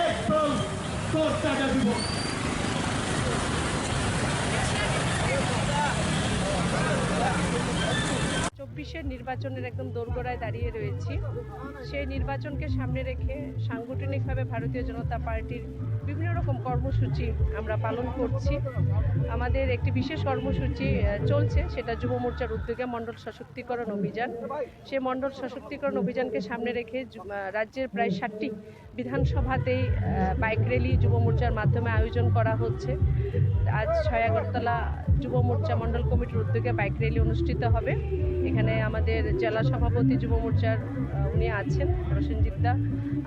একদম 10 টাকা দিব। 24-এর নির্বাচনের একদম দোরগোড়ায় দাঁড়িয়ে রয়েছি। সেই নির্বাচনকে সামনে রেখে সাংগঠনিকভাবে ভারতীয় জনতা পার্টির বিভিন্ন রকম কর্মসূচি আমরা পালন করছি। আমাদের একটি বিশেষ কর্মসূচি চলছে, সেটা যুব মোর্চার উদ্যোগে মণ্ডল সশক্তিকরণ অভিযান। সেই মণ্ডল সশক্তিকরণ অভিযানকে সামনে রেখে রাজ্যের প্রায় 60টি বিধানসভাতেই বাইক র্যালি যুব মোর্চার মাধ্যমে আয়োজন করা হচ্ছে। আজ 6 আগরতলা যুব মোর্চা মণ্ডল কমিটির উদ্যোগে বাইক র্যালি অনুষ্ঠিত হবে। এখানে আমাদের জেলা সভাপতি যুব মোর্চার উনি আছেন প্রসেনজিৎ দা,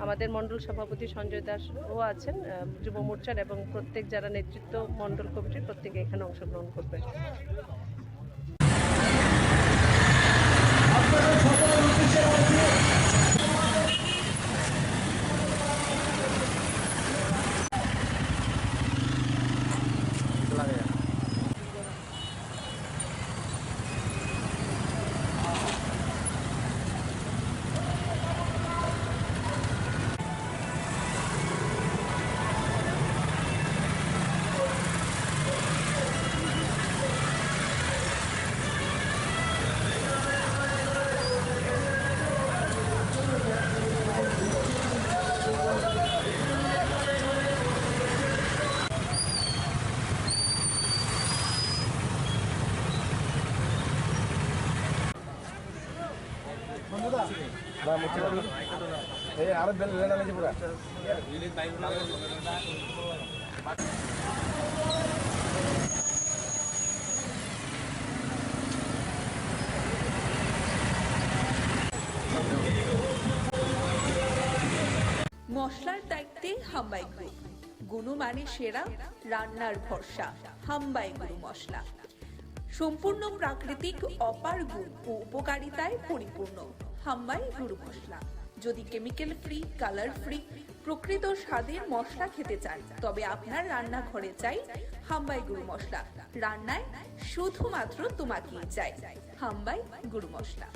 আমাদের মণ্ডল সভাপতি সঞ্জয় দাসও আছেন যুব মোর্চার, এবং প্রত্যেক যারা নেতৃত্ব মণ্ডল কমিটির প্রত্যেকে এখানে অংশগ্রহণ করবেন। মশলার দায়িত্বে হাম্বাই গ্রুপ, গুণমানে সেরা, রান্নার ভরসা হাম্বাই গুরু মশলা। সম্পূর্ণ প্রাকৃতিক অপার গুণ ও উপকারিতায় পরিপূর্ণ হাম্বাই গুরু মশলা। যদি কেমিক্যাল ফ্রি, কালার ফ্রি, প্রকৃত স্বাদের মশলা খেতে চান, তবে আপনার রান্নাঘরে চাই হাম্বাই গুরু মশলা। রান্নায় শুধুমাত্র তোমাকেই চাই হাম্বাই গুরু মশলা।